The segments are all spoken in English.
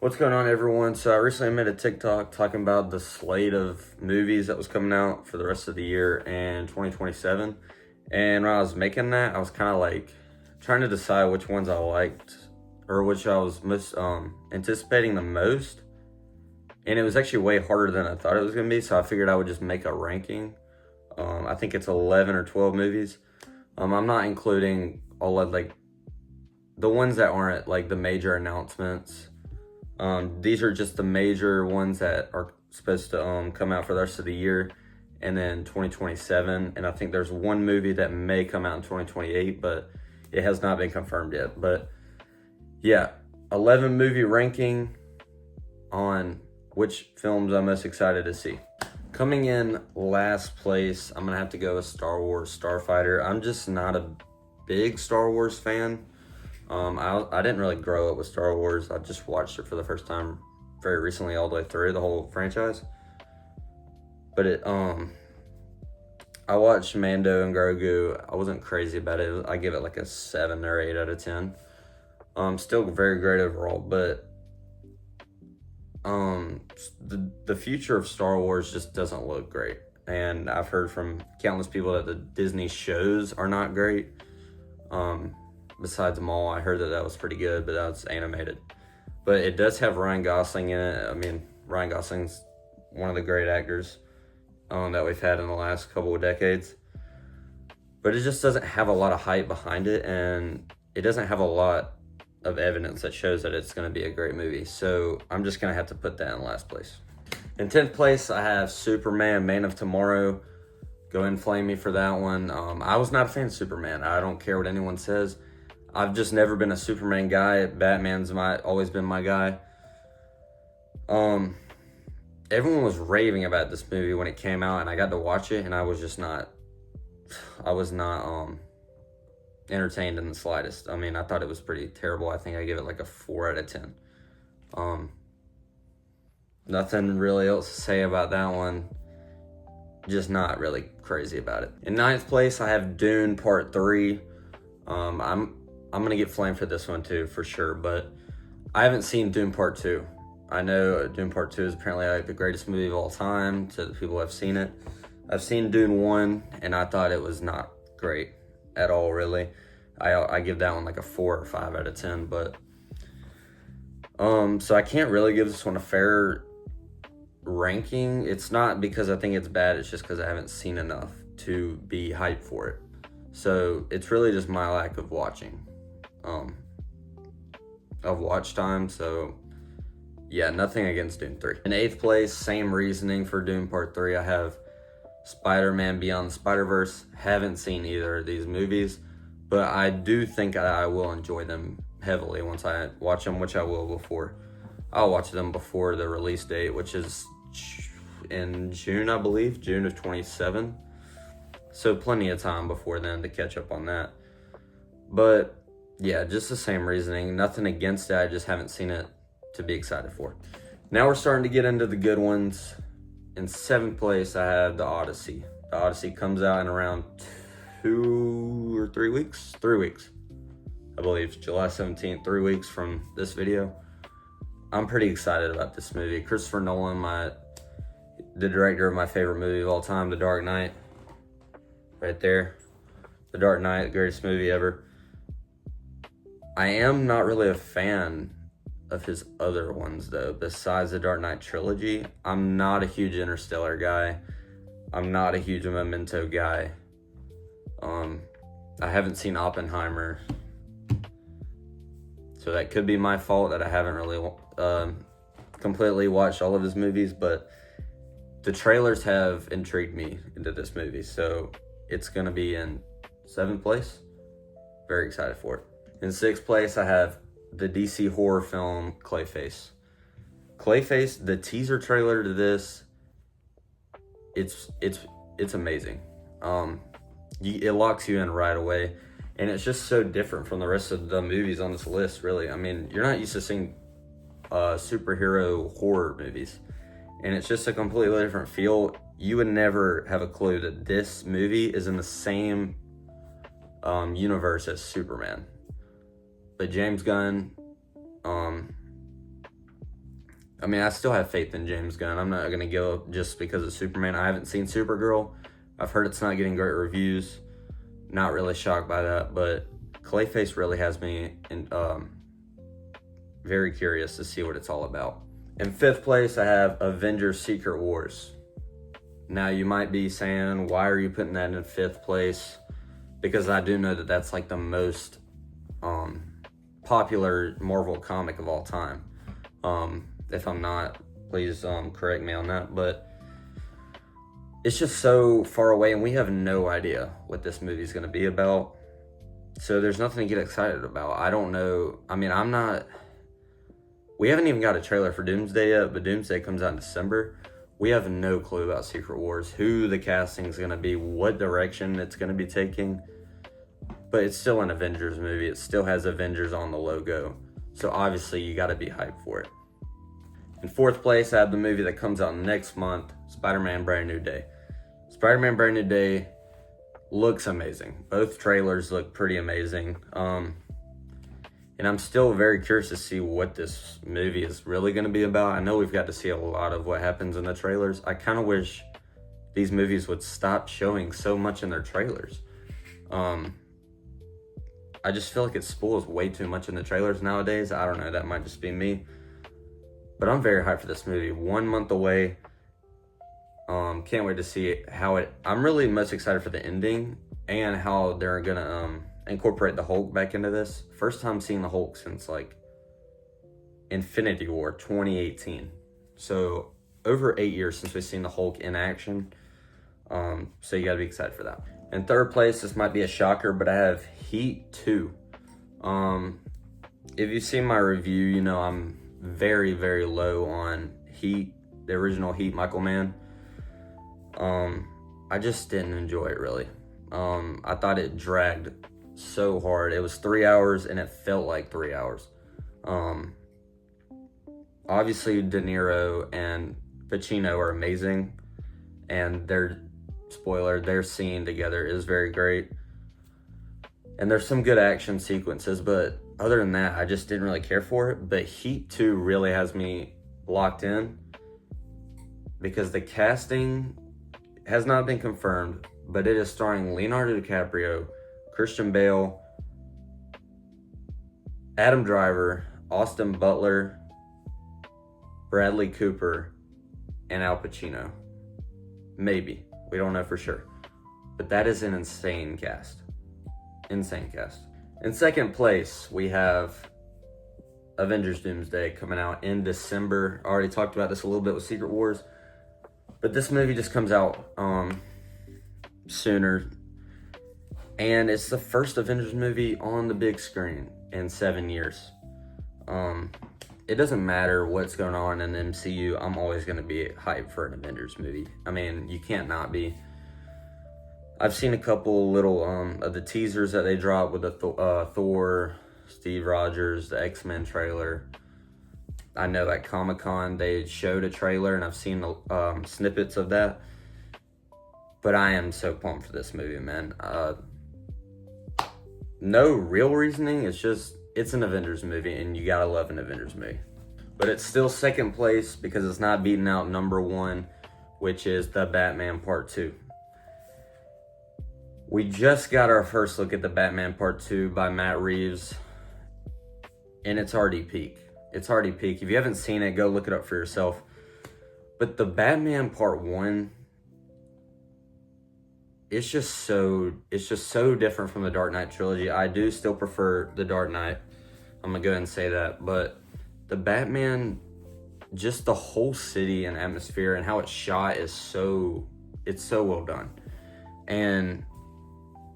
What's going on, everyone? So I recently made a TikTok talking about the slate of movies that was coming out for the rest of the year and 2027. And when I was making that, I was kind of like trying to decide which ones I liked or which I was most anticipating the most. And it was actually way harder than I thought it was going to be. So I figured I would just make a ranking. I think it's 11 or 12 movies. I'm not including all of like the ones that aren't like the major announcements. These are just the major ones that are supposed to come out for the rest of the year and then 2027. And I think there's one movie that may come out in 2028, but it has not been confirmed yet. But yeah, 11 movie ranking on which films I'm most excited to see. Coming in last place, I'm gonna have to go with Star Wars Starfighter. I'm just not a big Star Wars fan. I didn't really grow up with Star Wars. I just watched it for the first time very recently, all the way through the whole franchise. But I watched Mando and Grogu. I wasn't crazy about it. I give it like a 7 or 8 out of 10. Still very great overall, but the future of Star Wars just doesn't look great. And I've heard from countless people that the Disney shows are not great. Besides Maul, I heard that was pretty good, but that's animated. But it does have Ryan Gosling in it. I mean, Ryan Gosling's one of the great actors that we've had in the last couple of decades. But it just doesn't have a lot of hype behind it, and it doesn't have a lot of evidence that shows that it's going to be a great movie. So I'm just going to have to put that in last place. In 10th place, I have Superman, Man of Tomorrow. Go ahead and flame me for that one. I was not a fan of Superman. I don't care what anyone says. I've just never been a Superman guy. Batman's always been my guy. Everyone was raving about this movie when it came out, and I got to watch it, and I was not entertained in the slightest. I mean, I thought it was pretty terrible. I think I give it like a 4 out of 10. Nothing really else to say about that one. Just not really crazy about it. In 9th place, I have Dune Part 3. I'm gonna get flamed for this one too, for sure, but I haven't seen Dune Part 2. I know Dune Part 2 is apparently like the greatest movie of all time to the people who have seen it. I've seen Dune 1, and I thought it was not great at all, really. I give that one like a 4 or 5 out of 10, but so I can't really give this one a fair ranking. It's not because I think it's bad, it's just because I haven't seen enough to be hyped for it. So it's really just my lack of watching, of watch time. So yeah, nothing against Dune 3. In 8th place, same reasoning for Dune Part 3. I have Spider-Man Beyond the Spider-Verse. Haven't seen either of these movies, but I do think I will enjoy them heavily once I watch them, which I will before. I'll watch them before the release date, which is in June, I believe, June of 27. So plenty of time before then to catch up on that. But yeah, just the same reasoning. Nothing against it. I just haven't seen it to be excited for. Now we're starting to get into the good ones. In 7th place, I have The Odyssey. The Odyssey comes out in around 2 or 3 weeks. 3 weeks, I believe. July 17th, 3 weeks from this video. I'm pretty excited about this movie. Christopher Nolan, the director of my favorite movie of all time, The Dark Knight. Right there. The Dark Knight, the greatest movie ever. I am not really a fan of his other ones, though, besides the Dark Knight trilogy. I'm not a huge Interstellar guy. I'm not a huge Memento guy. I haven't seen Oppenheimer, so that could be my fault that I haven't really completely watched all of his movies, but the trailers have intrigued me into this movie, so it's gonna be in 7th place. Very excited for it. In 6th place, I have the DC horror film Clayface. Clayface, the teaser trailer to this, it's amazing. It locks you in right away, and it's just so different from the rest of the movies on this list, really. I mean, you're not used to seeing superhero horror movies, and it's just a completely different feel. You would never have a clue that this movie is in the same universe as Superman. But James Gunn I mean, I still have faith in James Gunn. I'm not gonna give up just because of Superman. I haven't seen Supergirl. I've heard it's not getting great reviews. Not really shocked by that, but Clayface really has me very curious to see what it's all about. In fifth place, I have Avengers Secret Wars. Now, you might be saying, why are you putting that in fifth place? Because I do know that that's like the most popular Marvel comic of all time. If I'm not, please correct me on that. But it's just so far away, and we have no idea what this movie is going to be about. So there's nothing to get excited about. I don't know. I mean, we haven't even got a trailer for Doomsday yet, but Doomsday comes out in December. We have no clue about Secret Wars, who the casting is going to be, what direction it's going to be taking. But it's still an Avengers movie. It still has Avengers on the logo. So obviously you got to be hyped for it. In fourth place, I have the movie that comes out next month, Spider-Man Brand New Day. Spider-Man Brand New Day looks amazing. Both trailers look pretty amazing. And I'm still very curious to see what this movie is really going to be about. I know we've got to see a lot of what happens in the trailers. I kind of wish these movies would stop showing so much in their trailers. I just feel like it spoils way too much in the trailers nowadays. I don't know, that might just be me. But I'm very hyped for this movie. 1 month away. Can't wait to see I'm really most excited for the ending and how they're gonna incorporate the Hulk back into this. First time seeing the Hulk since like Infinity War 2018. So over 8 years since we've seen the Hulk in action. So you gotta be excited for that. In third place, this might be a shocker, but I have Heat 2. If you've seen my review, you know I'm very, very low on Heat, the original Heat Michael Mann. I just didn't enjoy it really. I thought it dragged so hard. It was 3 hours and it felt like 3 hours. Obviously De Niro and Pacino are amazing, and their scene together is very great. And there's some good action sequences, but other than that, I just didn't really care for it. But Heat 2 really has me locked in because the casting has not been confirmed, but it is starring Leonardo DiCaprio, Christian Bale, Adam Driver, Austin Butler, Bradley Cooper, and Al Pacino. Maybe. We don't know for sure. But that is an insane cast. Insane cast. In second place, we have Avengers Doomsday coming out in December. I already talked about this a little bit with Secret Wars. But this movie just comes out sooner. And it's the first Avengers movie on the big screen in 7 years. It doesn't matter what's going on in the MCU. I'm always going to be hyped for an Avengers movie. I mean, you can't not be. I've seen a couple little of the teasers that they dropped with the Thor, Steve Rogers, the X-Men trailer. I know at Comic-Con they showed a trailer, and I've seen snippets of that. But I am so pumped for this movie, man. No real reasoning. It's an Avengers movie, and you gotta love an Avengers movie. But it's still second place because it's not beating out number one, which is The Batman Part 2. We just got our first look at The Batman Part 2 by Matt Reeves, and it's already peak. It's already peak. If you haven't seen it, go look it up for yourself. But The Batman Part 1, it's just so different from the Dark Knight trilogy. I do still prefer the Dark Knight. I'm gonna go ahead and say that. But the Batman, just the whole city and atmosphere and how it's shot is so well done. And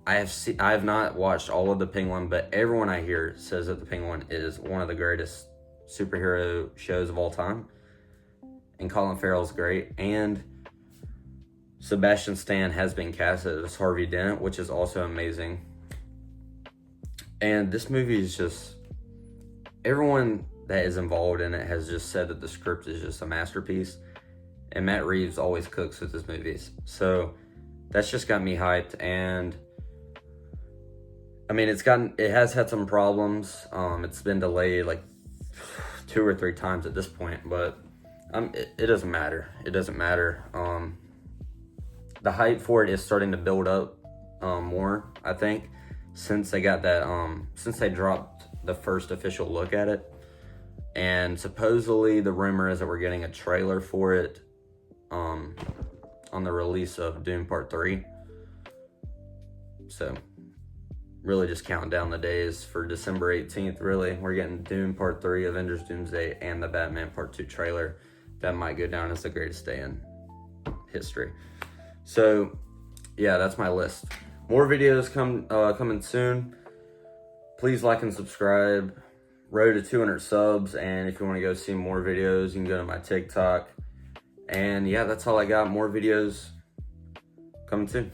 I have not watched all of The Penguin, but everyone I hear says that The Penguin is one of the greatest superhero shows of all time. And Colin Farrell's great. And Sebastian Stan has been casted as Harvey Dent, which is also amazing. And this movie is just, everyone that is involved in it has just said that the script is just a masterpiece. And Matt Reeves always cooks with his movies. So that's just got me hyped. And I mean, it has had some problems. It's been delayed like 2 or 3 times at this point, but It doesn't matter. It doesn't matter. The hype for it is starting to build up more, I think, since they got that since they dropped the first official look at it. And supposedly the rumor is that we're getting a trailer for it on the release of Doom Part 3. So really just counting down the days for December 18th, really. We're getting Doom Part 3, Avengers Doomsday, and the Batman Part 2 trailer. That might go down as the greatest day in history. So, yeah, that's my list. More videos coming soon. Please like and subscribe. Road to 200 subs, and if you want to go see more videos, you can go to my TikTok. And yeah, that's all I got. More videos coming soon.